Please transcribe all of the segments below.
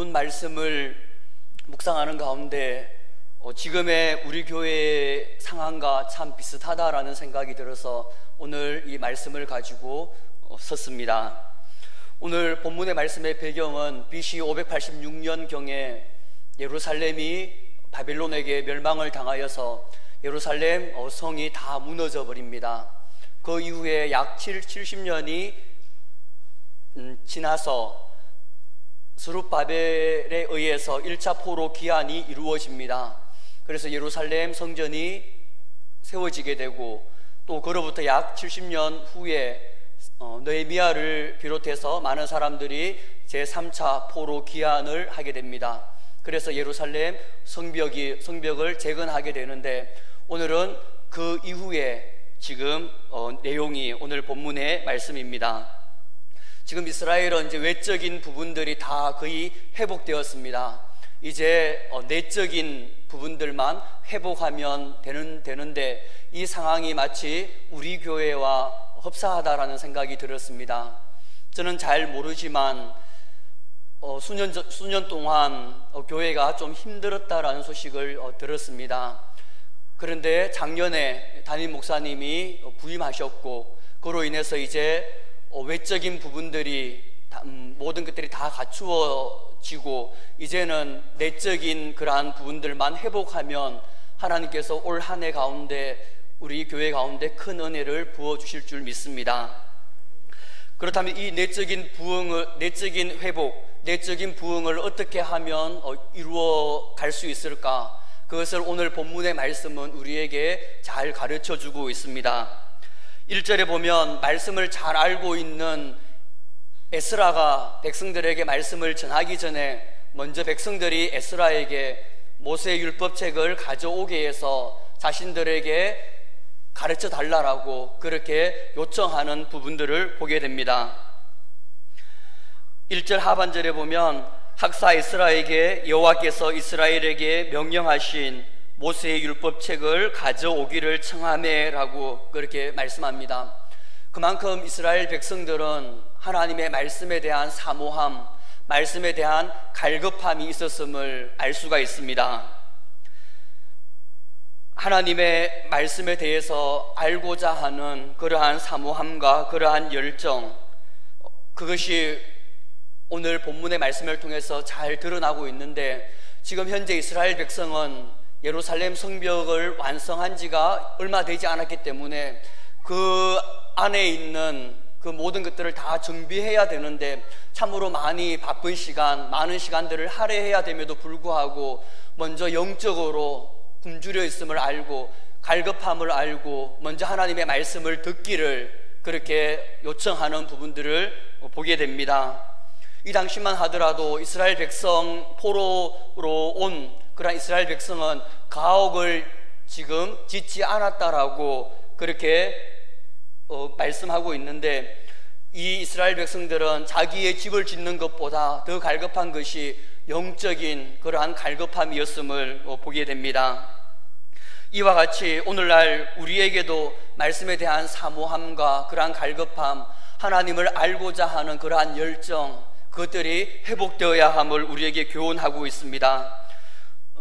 본문 말씀을 묵상하는 가운데 지금의 우리 교회의 상황과 참 비슷하다라는 생각이 들어서 오늘 이 말씀을 가지고 섰습니다. 오늘 본문의 말씀의 배경은 BC 586년경에 예루살렘이 바벨론에게 멸망을 당하여서 예루살렘 성이 다 무너져 버립니다. 그 이후에 약 70년이 지나서 스룹바벨에 의해서 1차 포로 기한이 이루어집니다. 그래서 예루살렘 성전이 세워지게 되고, 또 그로부터 약 70년 후에 느헤미야를 비롯해서 많은 사람들이 제3차 포로 기한을 하게 됩니다. 그래서 예루살렘 성벽을 재건하게 되는데, 오늘은 그 이후에 지금 내용이 오늘 본문의 말씀입니다. 지금 이스라엘은 이제 외적인 부분들이 다 거의 회복되었습니다. 이제 내적인 부분들만 회복하면 되는데 이 상황이 마치 우리 교회와 흡사하다라는 생각이 들었습니다. 저는 잘 모르지만 수년 동안 교회가 좀 힘들었다라는 소식을 들었습니다. 그런데 작년에 담임 목사님이 부임하셨고, 그로 인해서 이제 외적인 부분들이 모든 것들이 다 갖추어지고 이제는 내적인 그러한 부분들만 회복하면 하나님께서 올 한 해 가운데 우리 교회 가운데 큰 은혜를 부어주실 줄 믿습니다. 그렇다면 이 내적인 회복, 내적인 부흥을 어떻게 하면 이루어 갈 수 있을까? 그것을 오늘 본문의 말씀은 우리에게 잘 가르쳐주고 있습니다. 1절에 보면 말씀을 잘 알고 있는 에스라가 백성들에게 말씀을 전하기 전에 먼저 백성들이 에스라에게 모세의 율법책을 가져오게 해서 자신들에게 가르쳐 달라고 그렇게 요청하는 부분들을 보게 됩니다. 1절 하반절에 보면 학사 에스라에게 여호와께서 이스라엘에게 명령하신 모세의 율법책을 가져오기를 청하매라고 그렇게 말씀합니다. 그만큼 이스라엘 백성들은 하나님의 말씀에 대한 사모함, 말씀에 대한 갈급함이 있었음을 알 수가 있습니다. 하나님의 말씀에 대해서 알고자 하는 그러한 사모함과 그러한 열정, 그것이 오늘 본문의 말씀을 통해서 잘 드러나고 있는데, 지금 현재 이스라엘 백성은 예루살렘 성벽을 완성한 지가 얼마 되지 않았기 때문에 그 안에 있는 그 모든 것들을 다 정비해야 되는데 참으로 바쁜 시간, 많은 시간들을 할애해야 됨에도 불구하고 먼저 영적으로 굶주려 있음을 알고 갈급함을 알고 먼저 하나님의 말씀을 듣기를 그렇게 요청하는 부분들을 보게 됩니다. 이 당시만 하더라도 이스라엘 백성 포로로 온 그러나 이스라엘 백성은 가옥을 지금 짓지 않았다라고 그렇게 말씀하고 있는데, 이 이스라엘 백성들은 자기의 집을 짓는 것보다 더 갈급한 것이 영적인 그러한 갈급함이었음을 보게 됩니다. 이와 같이 오늘날 우리에게도 말씀에 대한 사모함과 그러한 갈급함, 하나님을 알고자 하는 그러한 열정, 그것들이 회복되어야 함을 우리에게 교훈하고 있습니다.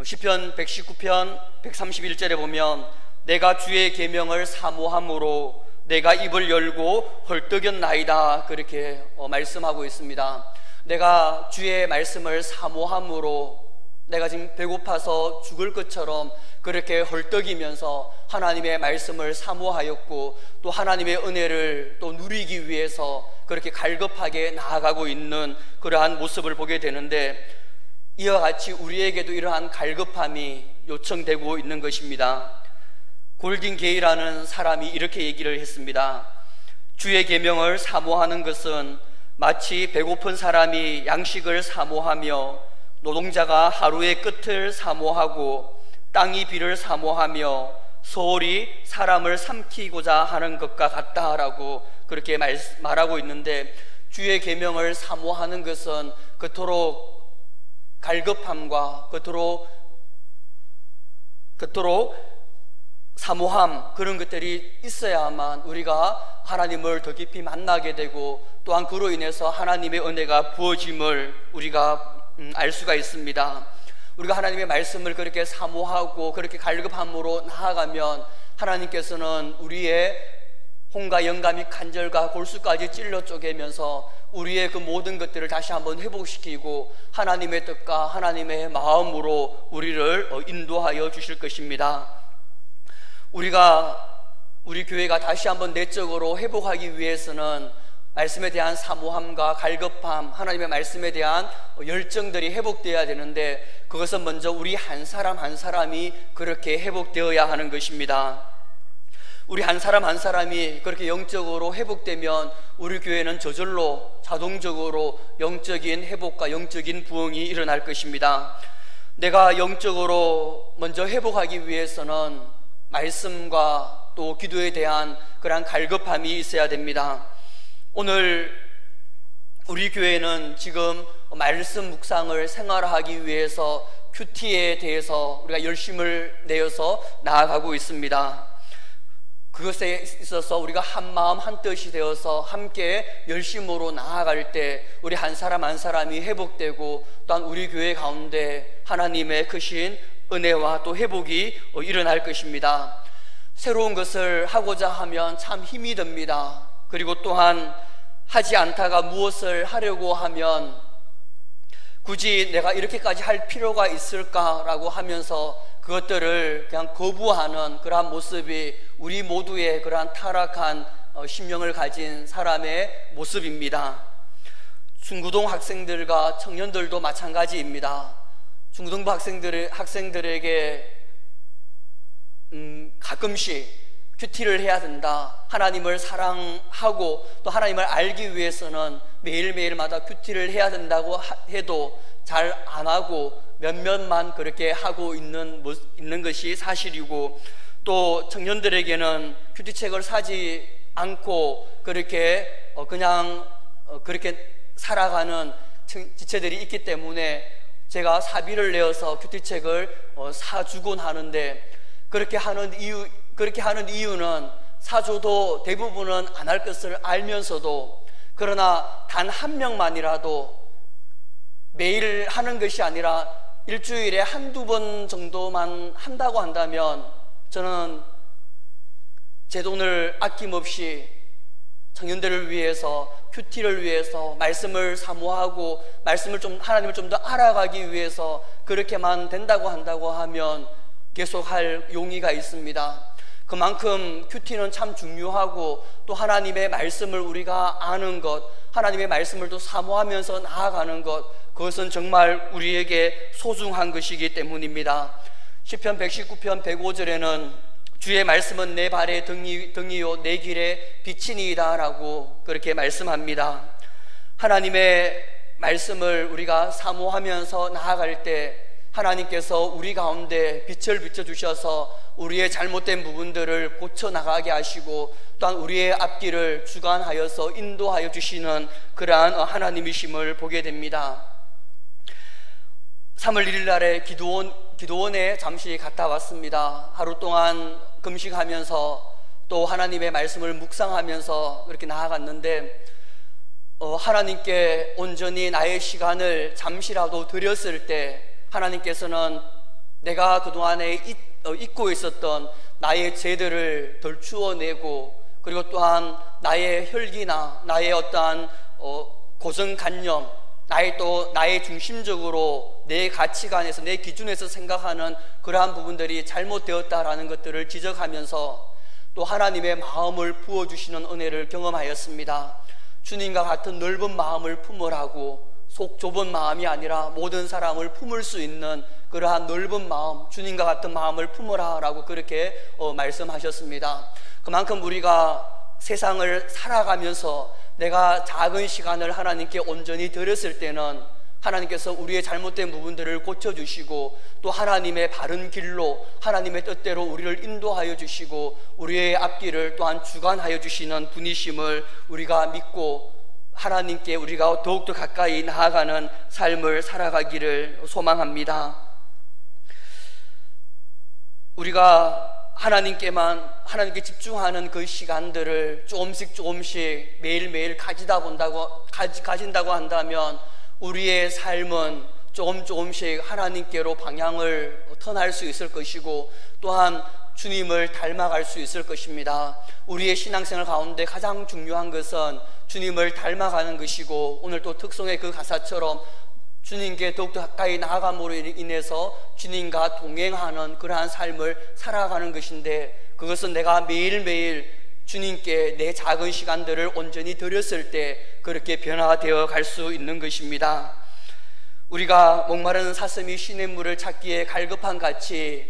시편 119편 131절에 보면 내가 주의 계명을 사모함으로 내가 입을 열고 헐떡였나이다 그렇게 말씀하고 있습니다. 내가 주의 말씀을 사모함으로 내가 지금 배고파서 죽을 것처럼 그렇게 헐떡이면서 하나님의 말씀을 사모하였고, 또 하나님의 은혜를 또 누리기 위해서 그렇게 갈급하게 나아가고 있는 그러한 모습을 보게 되는데, 이와 같이 우리에게도 이러한 갈급함이 요청되고 있는 것입니다. 골딘 게이라는 사람이 이렇게 얘기를 했습니다. 주의 계명을 사모하는 것은 마치 배고픈 사람이 양식을 사모하며 노동자가 하루의 끝을 사모하고 땅이 비를 사모하며 소홀히 사람을 삼키고자 하는 것과 같다라고 그렇게 말하고 있는데, 주의 계명을 사모하는 것은 그토록 갈급함과 그토록 사모함, 그런 것들이 있어야만 우리가 하나님을 더 깊이 만나게 되고, 또한 그로 인해서 하나님의 은혜가 부어짐을 우리가 알 수가 있습니다. 우리가 하나님의 말씀을 그렇게 사모하고 그렇게 갈급함으로 나아가면 하나님께서는 우리의 혼과 영감이 간절과 골수까지 찔러 쪼개면서 우리의 그 모든 것들을 다시 한번 회복시키고 하나님의 뜻과 하나님의 마음으로 우리를 인도하여 주실 것입니다. 우리 교회가 다시 한번 내적으로 회복하기 위해서는 말씀에 대한 사모함과 갈급함, 하나님의 말씀에 대한 열정들이 회복되어야 되는데, 그것은 먼저 우리 한 사람 한 사람이 그렇게 회복되어야 하는 것입니다. 우리 한 사람 한 사람이 그렇게 영적으로 회복되면 우리 교회는 저절로 자동적으로 영적인 회복과 영적인 부흥이 일어날 것입니다. 내가 영적으로 먼저 회복하기 위해서는 말씀과 또 기도에 대한 그러한 갈급함이 있어야 됩니다. 오늘 우리 교회는 지금 말씀 묵상을 생활화하기 위해서 큐티에 대해서 우리가 열심을 내어서 나아가고 있습니다. 그것에 있어서 우리가 한 마음 한 뜻이 되어서 함께 열심으로 나아갈 때 우리 한 사람 한 사람이 회복되고, 또한 우리 교회 가운데 하나님의 크신 은혜와 또 회복이 일어날 것입니다. 새로운 것을 하고자 하면 참 힘이 듭니다. 그리고 또한 하지 않다가 무엇을 하려고 하면 굳이 내가 이렇게까지 할 필요가 있을까라고 하면서 그것들을 그냥 거부하는 그러한 모습이 우리 모두의 그러한 타락한 심령을 가진 사람의 모습입니다. 중고등 학생들과 청년들도 마찬가지입니다. 중고등부 학생들에게 가끔씩 큐티를 해야 된다, 하나님을 사랑하고 또 하나님을 알기 위해서는 매일매일마다 큐티를 해야 된다고 해도 잘 안 하고 몇몇만 그렇게 하고 있는 것이 사실이고, 또 청년들에게는 큐티책을 사지 않고 그렇게 그냥 그렇게 살아가는 지체들이 있기 때문에 제가 사비를 내어서 큐티책을 사주곤 하는데, 그렇게 하는 이유는 사줘도 대부분은 안 할 것을 알면서도, 그러나 단 한 명만이라도 매일 하는 것이 아니라 일주일에 한두 번 정도만 한다고 한다면 저는 제 돈을 아낌없이 청년들을 위해서, 큐티를 위해서, 말씀을 사모하고 하나님을 좀 더 알아가기 위해서 그렇게만 된다고 한다고 하면 계속할 용의가 있습니다. 그만큼 큐티는 참 중요하고, 또 하나님의 말씀을 우리가 아는 것, 하나님의 말씀을 또 사모하면서 나아가는 것, 그것은 정말 우리에게 소중한 것이기 때문입니다. 시편 119편 105절에는 주의 말씀은 내 발의 등이요 내 길의 빛이니이다 라고 그렇게 말씀합니다. 하나님의 말씀을 우리가 사모하면서 나아갈 때 하나님께서 우리 가운데 빛을 비춰주셔서 우리의 잘못된 부분들을 고쳐나가게 하시고, 또한 우리의 앞길을 주관하여서 인도하여 주시는 그러한 하나님이심을 보게 됩니다. 3월 1일 날에 기도원에 잠시 갔다 왔습니다. 하루 동안 금식하면서 또 하나님의 말씀을 묵상하면서 그렇게 나아갔는데, 하나님께 온전히 나의 시간을 잠시라도 드렸을 때 하나님께서는 내가 그동안에 잊고 있었던 나의 죄들을 덜추어내고, 그리고 또한 나의 혈기나 나의 어떠한 고정관념, 나의 중심적으로 내 가치관에서, 내 기준에서 생각하는 그러한 부분들이 잘못되었다라는 것들을 지적하면서 또 하나님의 마음을 부어주시는 은혜를 경험하였습니다. 주님과 같은 넓은 마음을 품으라고, 속 좁은 마음이 아니라 모든 사람을 품을 수 있는 그러한 넓은 마음, 주님과 같은 마음을 품으라 라고 그렇게 말씀하셨습니다. 그만큼 우리가 세상을 살아가면서 내가 작은 시간을 하나님께 온전히 드렸을 때는 하나님께서 우리의 잘못된 부분들을 고쳐주시고, 또 하나님의 바른 길로, 하나님의 뜻대로 우리를 인도하여 주시고 우리의 앞길을 또한 주관하여 주시는 분이심을 우리가 믿고 하나님께 우리가 더욱더 가까이 나아가는 삶을 살아가기를 소망합니다. 우리가 하나님께 집중하는 그 시간들을 조금씩 매일매일 가진다고 한다면 우리의 삶은 조금씩 하나님께로 방향을 터날 수 있을 것이고, 또한 주님을 닮아갈 수 있을 것입니다. 우리의 신앙생활 가운데 가장 중요한 것은 주님을 닮아가는 것이고, 오늘 또 특송의 그 가사처럼 주님께 더욱더 가까이 나아감으로 인해서 주님과 동행하는 그러한 삶을 살아가는 것인데, 그것은 내가 매일매일 주님께 내 작은 시간들을 온전히 드렸을 때 그렇게 변화되어 갈 수 있는 것입니다. 우리가 목마른 사슴이 시냇물을 찾기에 갈급한 같이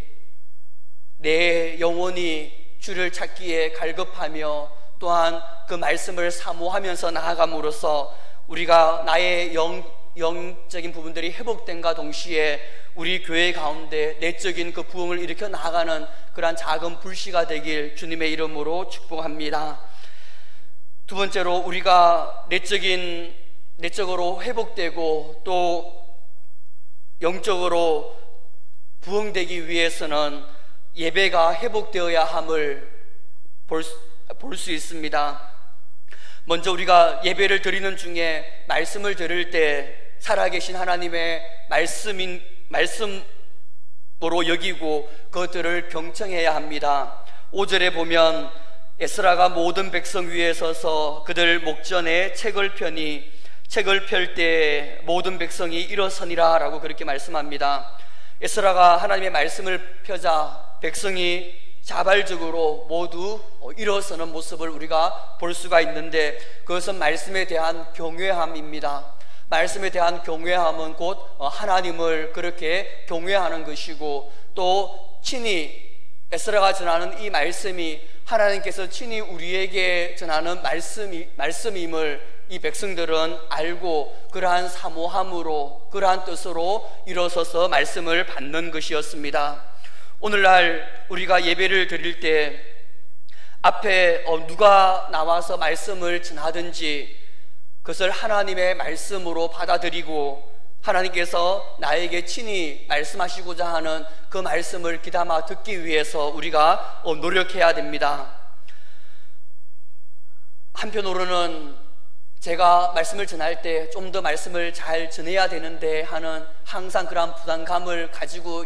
내 영혼이 주를 찾기에 갈급하며, 또한 그 말씀을 사모하면서 나아감으로써 우리가 나의 영적인 부분들이 회복된과 동시에 우리 교회 가운데 내적인 그 부흥을 일으켜 나가는 그러한 작은 불씨가 되길 주님의 이름으로 축복합니다. 두 번째로, 우리가 내적으로 회복되고 또 영적으로 부흥되기 위해서는 예배가 회복되어야 함을 볼 수 있습니다. 먼저 우리가 예배를 드리는 중에 말씀을 들을 때 살아계신 하나님의 말씀으로 여기고 그것들을 경청해야 합니다. 5절에 보면 에스라가 모든 백성 위에 서서 그들 목전에 책을 펴니 책을 펼 때 모든 백성이 일어서니라 라고 그렇게 말씀합니다. 에스라가 하나님의 말씀을 펴자 백성이 자발적으로 모두 일어서는 모습을 우리가 볼 수가 있는데, 그것은 말씀에 대한 경외함입니다. 말씀에 대한 경외함은 곧 하나님을 그렇게 경외하는 것이고, 또 친히 에스라가 전하는 이 말씀이 하나님께서 친히 우리에게 전하는 말씀임을 이 백성들은 알고 그러한 사모함으로, 그러한 뜻으로 일어서서 말씀을 받는 것이었습니다. 오늘날 우리가 예배를 드릴 때 앞에 누가 나와서 말씀을 전하든지 그것을 하나님의 말씀으로 받아들이고, 하나님께서 나에게 친히 말씀하시고자 하는 그 말씀을 귀담아 듣기 위해서 우리가 노력해야 됩니다. 한편으로는 제가 말씀을 전할 때 좀 더 말씀을 잘 전해야 되는데 하는 항상 그러한 부담감을 가지고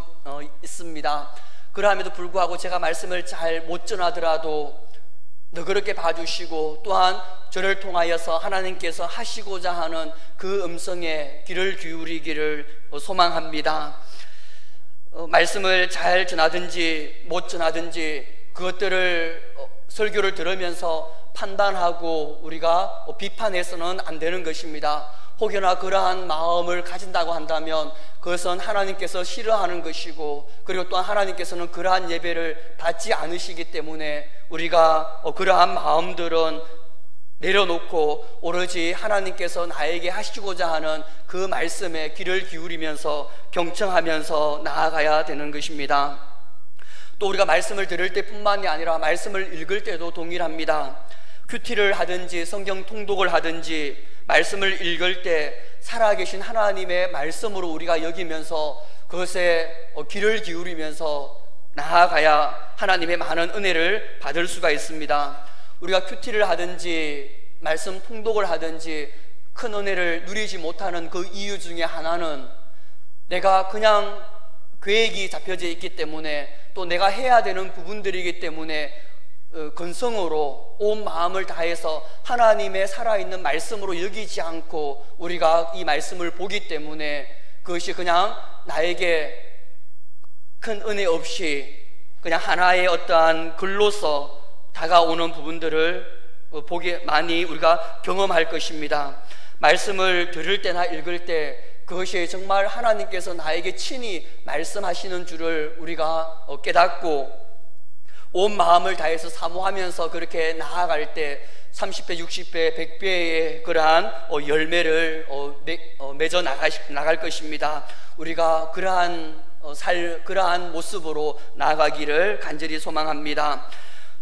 있습니다. 그럼에도 불구하고 제가 말씀을 잘 못 전하더라도 너그럽게 봐주시고, 또한 저를 통하여서 하나님께서 하시고자 하는 그 음성에 귀를 기울이기를 소망합니다. 말씀을 잘 전하든지 못 전하든지 그것들을 설교를 들으면서 판단하고 우리가 비판해서는 안 되는 것입니다. 혹여나 그러한 마음을 가진다고 한다면 그것은 하나님께서 싫어하는 것이고, 그리고 또한 하나님께서는 그러한 예배를 받지 않으시기 때문에 우리가 그러한 마음들은 내려놓고 오로지 하나님께서 나에게 하시고자 하는 그 말씀에 귀를 기울이면서 경청하면서 나아가야 되는 것입니다. 또 우리가 말씀을 들을 때뿐만이 아니라 말씀을 읽을 때도 동일합니다. 큐티를 하든지 성경 통독을 하든지 말씀을 읽을 때 살아계신 하나님의 말씀으로 우리가 여기면서 그것에 귀를 기울이면서 나아가야 하나님의 많은 은혜를 받을 수가 있습니다. 우리가 큐티를 하든지 말씀 통독을 하든지 큰 은혜를 누리지 못하는 그 이유 중에 하나는 내가 그냥 계획이 잡혀져 있기 때문에, 또 내가 해야 되는 부분들이기 때문에 근성으로 온 마음을 다해서 하나님의 살아있는 말씀으로 여기지 않고 우리가 이 말씀을 보기 때문에 그것이 그냥 나에게 큰 은혜 없이 그냥 하나의 어떠한 글로서 다가오는 부분들을 많이 우리가 경험할 것입니다. 말씀을 들을 때나 읽을 때 그것이 정말 하나님께서 나에게 친히 말씀하시는 줄을 우리가 깨닫고 온 마음을 다해서 사모하면서 그렇게 나아갈 때 30배, 60배, 100배의 그러한 열매를 맺어 나갈 것입니다. 우리가 그러한 모습으로 나아가기를 간절히 소망합니다.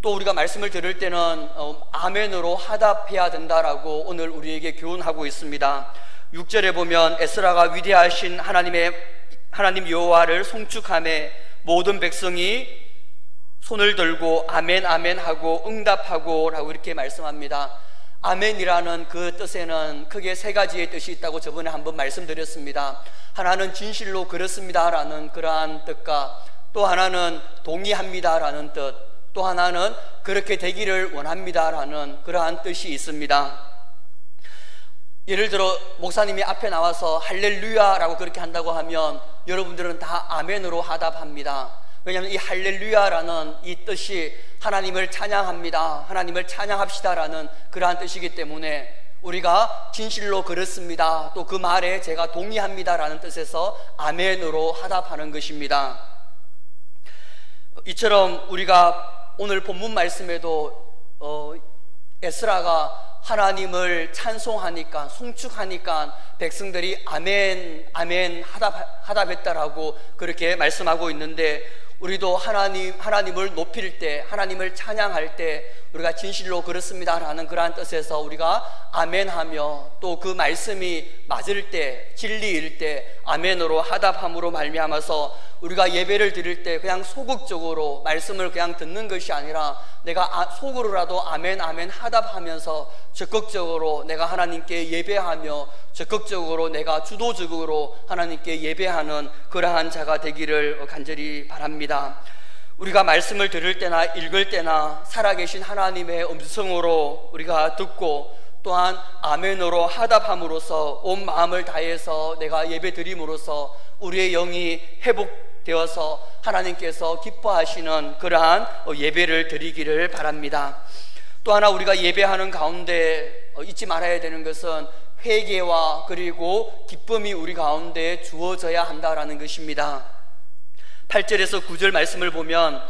또 우리가 말씀을 들을 때는 아멘으로 화답해야 된다라고 오늘 우리에게 교훈하고 있습니다. 6절에 보면 에스라가 위대하신 하나님 여호와를 송축하매 모든 백성이 손을 들고 아멘 아멘 하고 응답하고 라고 이렇게 말씀합니다. 아멘이라는 그 뜻에는 크게 세 가지의 뜻이 있다고 저번에 한번 말씀드렸습니다. 하나는 진실로 그렇습니다라는 그러한 뜻과 또 하나는 동의합니다라는 뜻, 또 하나는 그렇게 되기를 원합니다라는 그러한 뜻이 있습니다. 예를 들어 목사님이 앞에 나와서 할렐루야라고 그렇게 한다고 하면 여러분들은 다 아멘으로 화답합니다. 왜냐하면 이 할렐루야라는 이 뜻이 하나님을 찬양합니다, 하나님을 찬양합시다라는 그러한 뜻이기 때문에 우리가 진실로 그렇습니다, 또 그 말에 제가 동의합니다라는 뜻에서 아멘으로 화답하는 것입니다. 이처럼 우리가 오늘 본문 말씀에도 에스라가 하나님을 찬송하니까, 송축하니까 백성들이 아멘 아멘 화답했다라고 그렇게 말씀하고 있는데, 우리도 하나님을 높일 때, 하나님을 찬양할 때 우리가 진실로 그렇습니다라는 그러한 뜻에서 우리가 아멘하며 또 그 말씀이 맞을 때, 진리일 때 아멘으로 화답함으로 말미암아서 우리가 예배를 드릴 때 그냥 소극적으로 말씀을 그냥 듣는 것이 아니라 내가 속으로라도 아멘 아멘 화답하면서 적극적으로 내가 하나님께 예배하며 적극적으로 내가 주도적으로 하나님께 예배하는 그러한 자가 되기를 간절히 바랍니다. 우리가 말씀을 들을 때나 읽을 때나 살아계신 하나님의 음성으로 우리가 듣고 또한 아멘으로 화답함으로써 온 마음을 다해서 내가 예배 드림으로써 우리의 영이 회복되어서 하나님께서 기뻐하시는 그러한 예배를 드리기를 바랍니다. 또 하나 우리가 예배하는 가운데 잊지 말아야 되는 것은 회개와 그리고 기쁨이 우리 가운데 주어져야 한다라는 것입니다. 8절에서 9절 말씀을 보면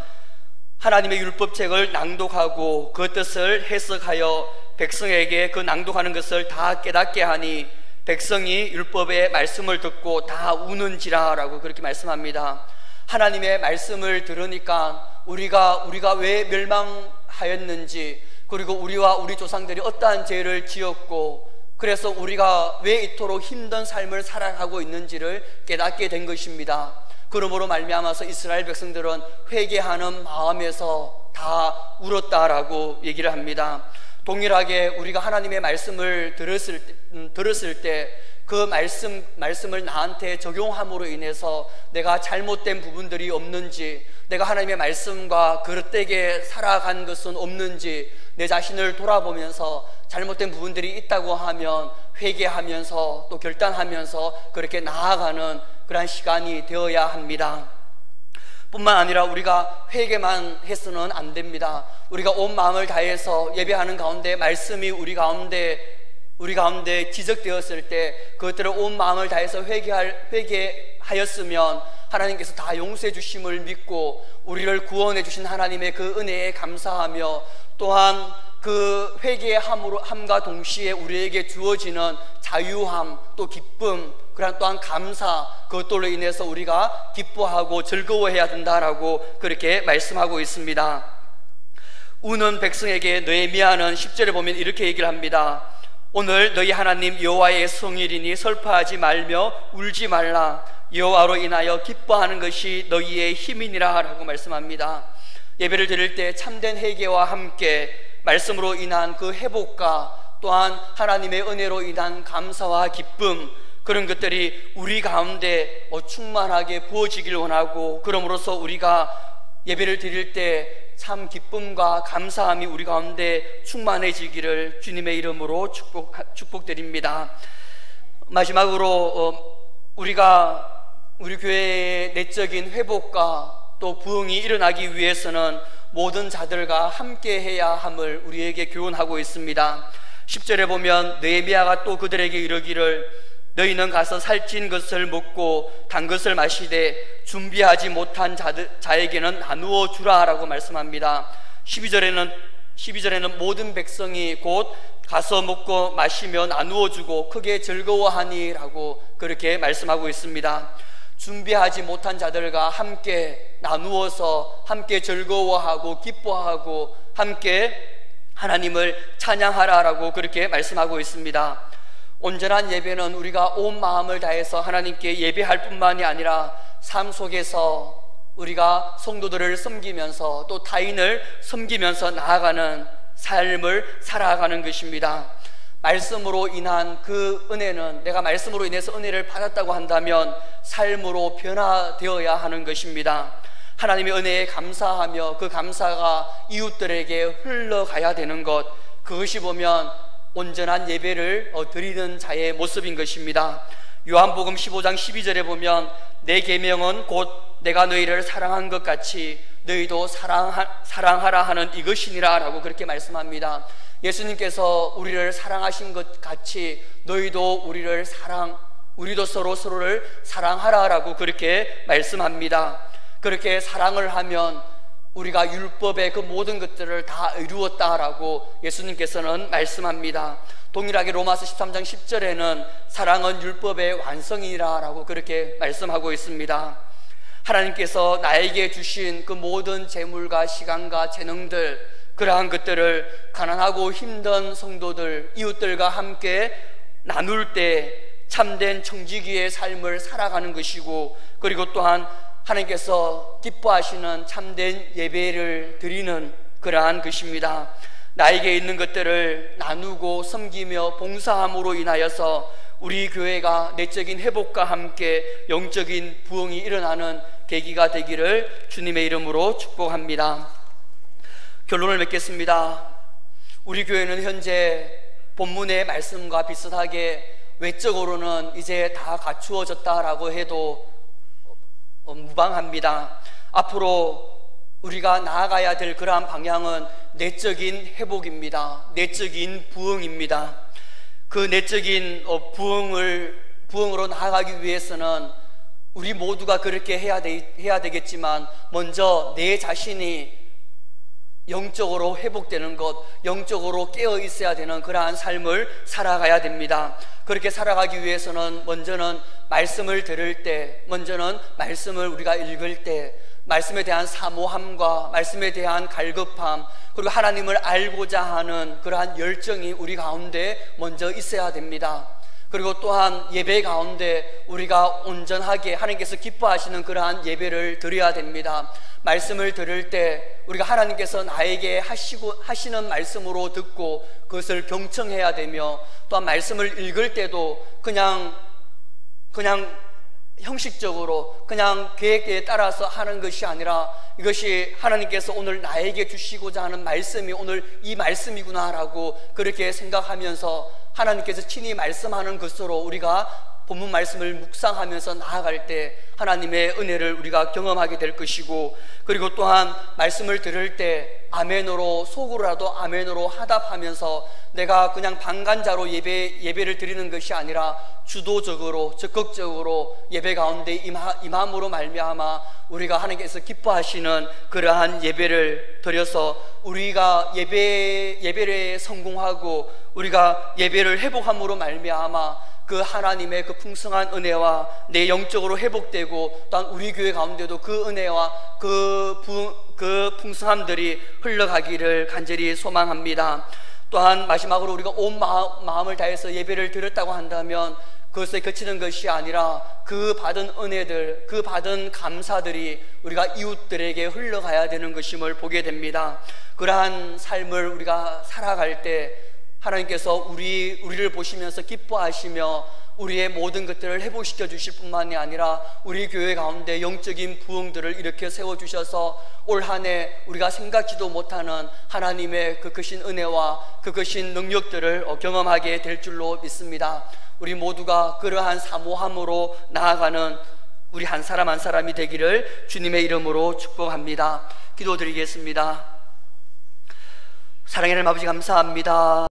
하나님의 율법책을 낭독하고 그 뜻을 해석하여 백성에게 그 낭독하는 것을 다 깨닫게 하니 백성이 율법의 말씀을 듣고 다 우는지라 라고 그렇게 말씀합니다. 하나님의 말씀을 들으니까 우리가 왜 멸망하였는지, 그리고 우리와 우리 조상들이 어떠한 죄를 지었고 그래서 우리가 왜 이토록 힘든 삶을 살아가고 있는지를 깨닫게 된 것입니다. 그러므로 말미암아서 이스라엘 백성들은 회개하는 마음에서 다 울었다라고 얘기를 합니다. 동일하게 우리가 하나님의 말씀을 들었을 때 그 말씀을 나한테 적용함으로 인해서 내가 잘못된 부분들이 없는지, 내가 하나님의 말씀과 그릇되게 살아간 것은 없는지 내 자신을 돌아보면서 잘못된 부분들이 있다고 하면 회개하면서 또 결단하면서 그렇게 나아가는 그러한 시간이 되어야 합니다. 뿐만 아니라 우리가 회개만 해서는 안 됩니다. 우리가 온 마음을 다해서 예배하는 가운데 말씀이 우리 가운데 지적되었을 때 그것들을 온 마음을 다해서 회개하였으면 하나님께서 다 용서해 주심을 믿고 우리를 구원해 주신 하나님의 그 은혜에 감사하며 또한 그 회개함과 동시에 우리에게 주어지는 자유함, 또 기쁨, 그러한 또한 감사, 그것들로 인해서 우리가 기뻐하고 즐거워해야 된다라고 그렇게 말씀하고 있습니다. 우는 백성에게 느헤미야는 10절에 보면 이렇게 얘기를 합니다. 오늘 너희 하나님 여호와의 성일이니 슬퍼하지 말며 울지 말라. 여호와로 인하여 기뻐하는 것이 너희의 힘이니라 라고 말씀합니다. 예배를 드릴 때 참된 회개와 함께 말씀으로 인한 그 회복과 또한 하나님의 은혜로 인한 감사와 기쁨, 그런 것들이 우리 가운데 충만하게 부어지길 원하고, 그러므로서 우리가 예배를 드릴 때 참 기쁨과 감사함이 우리 가운데 충만해지기를 주님의 이름으로 축복드립니다. 마지막으로 우리 교회의 내적인 회복과 또 부흥이 일어나기 위해서는 모든 자들과 함께 해야 함을 우리에게 교훈하고 있습니다. 10절에 보면 느헤미야가 또 그들에게 이르기를 너희는 가서 살찐 것을 먹고 단 것을 마시되 준비하지 못한 자에게는 나누어 주라 라고 말씀합니다. 12절에는 모든 백성이 곧 가서 먹고 마시며 나누어 주고 크게 즐거워하니 라고 그렇게 말씀하고 있습니다. 준비하지 못한 자들과 함께 나누어서 함께 즐거워하고 기뻐하고 함께 하나님을 찬양하라라고 그렇게 말씀하고 있습니다. 온전한 예배는 우리가 온 마음을 다해서 하나님께 예배할 뿐만이 아니라 삶 속에서 우리가 성도들을 섬기면서 또 타인을 섬기면서 나아가는 삶을 살아가는 것입니다. 말씀으로 인한 그 은혜는, 내가 말씀으로 인해서 은혜를 받았다고 한다면 삶으로 변화되어야 하는 것입니다. 하나님의 은혜에 감사하며 그 감사가 이웃들에게 흘러가야 되는 것, 그것이 보면 온전한 예배를 드리는 자의 모습인 것입니다. 요한복음 15장 12절에 보면 내 계명은 곧 내가 너희를 사랑한 것 같이 너희도 사랑하라 하는 이것이니라 라고 그렇게 말씀합니다. 예수님께서 우리를 사랑하신 것 같이 너희도 우리도 서로를 사랑하라 라고 그렇게 말씀합니다. 그렇게 사랑을 하면 우리가 율법의 그 모든 것들을 다 이루었다라고 예수님께서는 말씀합니다. 동일하게 로마서 13장 10절에는 사랑은 율법의 완성이라 라고 그렇게 말씀하고 있습니다. 하나님께서 나에게 주신 그 모든 재물과 시간과 재능들, 그러한 것들을 가난하고 힘든 성도들, 이웃들과 함께 나눌 때 참된 청지기의 삶을 살아가는 것이고, 그리고 또한 하나님께서 기뻐하시는 참된 예배를 드리는 그러한 것입니다. 나에게 있는 것들을 나누고 섬기며 봉사함으로 인하여서 우리 교회가 내적인 회복과 함께 영적인 부흥이 일어나는 계기가 되기를 주님의 이름으로 축복합니다. 결론을 맺겠습니다. 우리 교회는 현재 본문의 말씀과 비슷하게 외적으로는 이제 다 갖추어졌다라고 해도 무방합니다. 앞으로 우리가 나아가야 될 그러한 방향은 내적인 회복입니다. 내적인 부흥입니다. 그 내적인 부흥으로 나아가기 위해서는 우리 모두가 그렇게 해야 되겠지만 먼저 내 자신이 영적으로 회복되는 것, 영적으로 깨어 있어야 되는 그러한 삶을 살아가야 됩니다. 그렇게 살아가기 위해서는 먼저는 말씀을 들을 때, 먼저는 말씀을 우리가 읽을 때 말씀에 대한 사모함과 말씀에 대한 갈급함, 그리고 하나님을 알고자 하는 그러한 열정이 우리 가운데 먼저 있어야 됩니다. 그리고 또한 예배 가운데 우리가 온전하게 하나님께서 기뻐하시는 그러한 예배를 드려야 됩니다. 말씀을 들을 때 우리가 하나님께서 나에게 하시는 말씀으로 듣고 그것을 경청해야 되며, 또한 말씀을 읽을 때도 그냥 형식적으로 그냥 계획에 따라서 하는 것이 아니라 이것이 하나님께서 오늘 나에게 주시고자 하는 말씀이 오늘 이 말씀이구나 라고 그렇게 생각하면서 하나님께서 친히 말씀하는 것으로 우리가 본문 말씀을 묵상하면서 나아갈 때 하나님의 은혜를 우리가 경험하게 될 것이고, 그리고 또한 말씀을 들을 때 아멘으로, 속으로라도 아멘으로 하답하면서 내가 그냥 방관자로 예배를 드리는 것이 아니라 주도적으로 적극적으로 예배 가운데 임함으로 말미암아 우리가 하나님께서 기뻐하시는 그러한 예배를 드려서 우리가 예배를 성공하고 우리가 예배를 회복함으로 말미암아 그 하나님의 그 풍성한 은혜와 내 영적으로 회복되고, 또한 우리 교회 가운데도 그 은혜와 그 풍성함들이 흘러가기를 간절히 소망합니다. 또한 마지막으로 우리가 온 마음을 다해서 예배를 드렸다고 한다면 그것에 그치는 것이 아니라 그 받은 은혜들, 그 받은 감사들이 우리가 이웃들에게 흘러가야 되는 것임을 보게 됩니다. 그러한 삶을 우리가 살아갈 때 하나님께서 우리를 보시면서 기뻐하시며 우리의 모든 것들을 회복시켜 주실 뿐만이 아니라 우리 교회 가운데 영적인 부흥들을 일으켜 세워주셔서 올 한 해 우리가 생각지도 못하는 하나님의 그 크신 은혜와 그 크신 능력들을 경험하게 될 줄로 믿습니다. 우리 모두가 그러한 사모함으로 나아가는 우리 한 사람 한 사람이 되기를 주님의 이름으로 축복합니다. 기도드리겠습니다. 사랑하는 아버지 감사합니다.